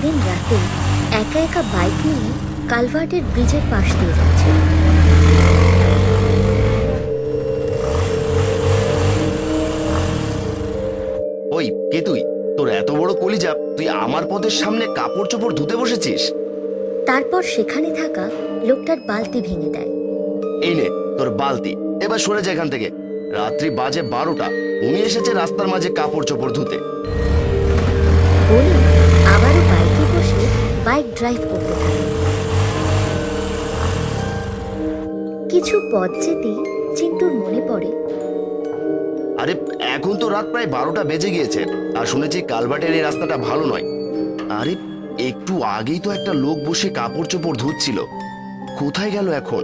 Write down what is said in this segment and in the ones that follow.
সেদিন রাতে একা একা বাইক নিয়ে কালভার্টের ব্রিজের পাশ দিয়ে যাচ্ছে। ওই কে তুই? তোর এত বড় কলিজা, তুই আমার পথের সামনে কাপড় চোপড় ধুতে বসেছিস? তারপর সেখানে থাকা লোকটার বালতি ভেঙে দেয়। এই নে তোর বালতি, এবার সরে যা এখান থেকে। রাত্রি বাজে 12টা, উনি এসেছে রাস্তার মাঝে কাপড় চোপড় ধুতে। বলে আবারও বাইকে বসে বাইক ড্রাইভ করতে থাকে। কিছু পথ যেতেই চিন্টুর মনে পড়ে, আরে এখন তো রাত প্রায় 12টা বেজে গিয়েছে, আর শুনেছি কালভার্টের এই রাস্তাটা ভালো নয়। আরে একটু আগেই তো একটা লোক বসে কাপড় চোপড় ধুচ্ছিল, কোথায় গেল এখন?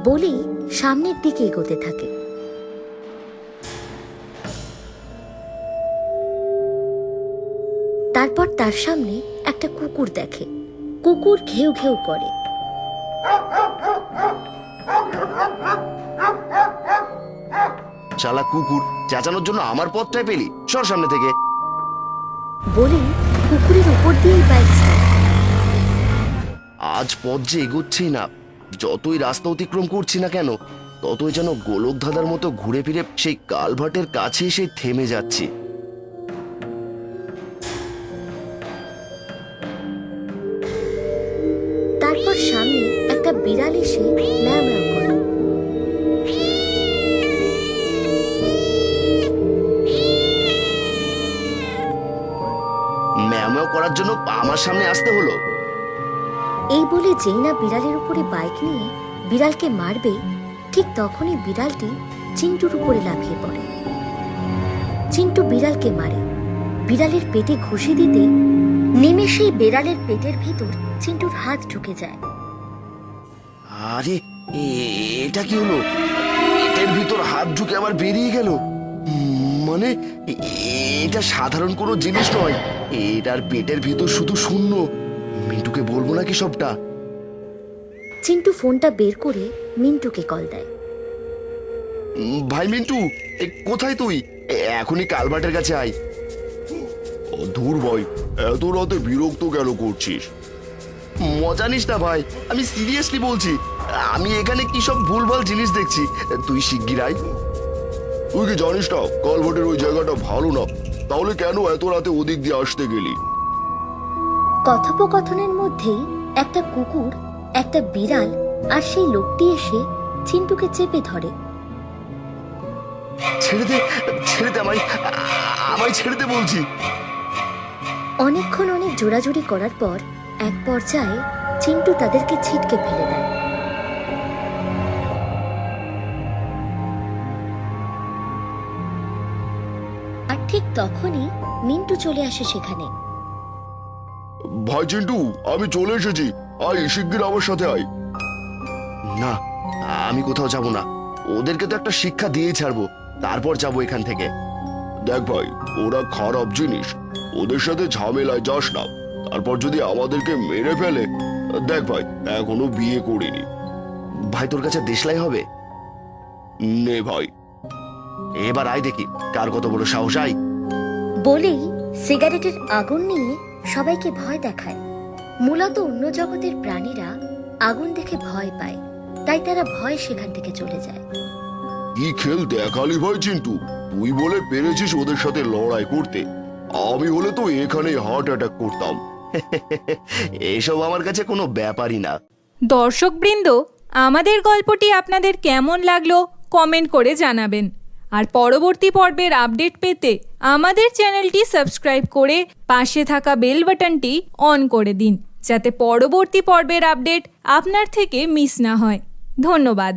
বলেই সামনের দিকে এগোতে থাকে। তারপর তার সামনে একটা কুকুর দেখে। কুকুর ঘেউ ঘেউ করে। শালা কুকুর, চেঁচানোর জন্য আমার পথটাই পেলি, সর সামনে থেকে। বলেই কুকুরের উপর দিয়েই বাইক স্টার্ট করে। আজ পথ যে এগোচ্ছেই না, যতই রাস্তা অতিক্রম করছি না কেন, ততই যেন গোলক ধাঁধার মতো ঘুরে ফিরে সেই কালভার্টের কাছে এসে থেমে যাচ্ছি। তারপর সামনে একটা বিড়াল এসে ম্যাও ম্যাও করে। ম্যাও ম্যাও করার জন্য আমার সামনে আসতে হলো? এই বলে যেই না বিড়ালের উপরে বাইক নিয়ে বিড়ালকে মারবে, ঠিক তখনই বিড়ালটি চিন্টুর উপরে লাফিয়ে পড়ে। চিন্টু বিড়ালকে মারে। বিড়ালের পেটে ঘুষি দিতে নিমেষেই বিড়ালের পেটের ভিতর চিন্টুর হাত ঢুকে যায়। আরে এটা কি হলো? পেটের ভিতর হাত ঢুকে আবার বেরিয়ে গেল। মানে এটা সাধারণ কোনো জিনিস নয়, এটার পেটের ভিতর শুধু শূন্য। মিন্টুকে বলবো নাকি সবটা? চিন্টু ফোনটা বের করে মিন্টুকে কল দেয়। ভাই মিন্টু, কোথায় তুই? এখনই কালভার্টের কাছে আয়। ধুর ভাই, এত রাতে বিরক্ত কেন করছিস? মজা নিস না ভাই, আমি সিরিয়াসলি বলছি। আমি এখানে কি সব ভুলভাল জিনিস দেখছি, তুই শিগগির আয়। তুই কি জানিস না কালভার্টের ওই জায়গাটা ভালো না? তাহলে কেন এত রাতে ওদিক দিয়ে আসতে গেলি? কথোপকথনের মধ্যেই একটা কুকুর, একটা বিড়াল আর সেই লোকটি এসে চিন্টুকে চেপে ধরে। ছেড়ে দে, ছেড়ে দে আমায়, আমায় ছেড়ে দে বলছি। অনেকক্ষণ অনেক জোড়াজুড়ি করার পর এক পর্যায়ে চিন্টু তাদেরকে ছিটকে ফেলে দেয়। আর ঠিক তখনই মিন্টু চলে আসে সেখানে। ভাই চিন্টু, আমি চলে এসেছি, আয় শিগগির আমার সাথে আয়। না, আমি কোথাও যাব না, ওদেরকে তো একটা শিক্ষা দিয়ে ছাড়বো, তারপর যাবো এখান থেকে। দেখ ভাই, ওরা খারাপ জিনিস, ওদের সাথে ঝামেলায় যাস না। তারপর যদি আমাদেরকে মেরে ফেলে, দেখ ভাই এখনো বিয়ে করিনি। ভাই তোর কাছে দেশলাই হবে? নে ভাই, এবার আয় দেখি কার কত বড় সাহস। আয়। বলেই সিগারেটের আগুন নিয়ে সবাইকে ভয় দেখায়। মূলত অন্য জগতের প্রাণীরা আগুন দেখে ভয় পায়, তাই তারা ভয় সেখান থেকে চলে যায়। কি খেল দেখালি ভাই চিন্টু, তুই বলে পেরেছিস ওদের সাথে লড়াই করতে। আমি হলে তো এখানেই হার্ট অ্যাটাক করতাম। এসব আমার কাছে কোনো ব্যাপারই না। দর্শকবৃন্দ, আমাদের গল্পটি আপনাদের কেমন লাগলো কমেন্ট করে জানাবেন। আর পরবর্তী পর্বের আপডেট পেতে আমাদের চ্যানেলটি সাবস্ক্রাইব করে পাশে থাকা বেল বাটনটি অন করে দিন, যাতে পরবর্তী পর্বের আপডেট আপনার থেকে মিস না হয়। ধন্যবাদ।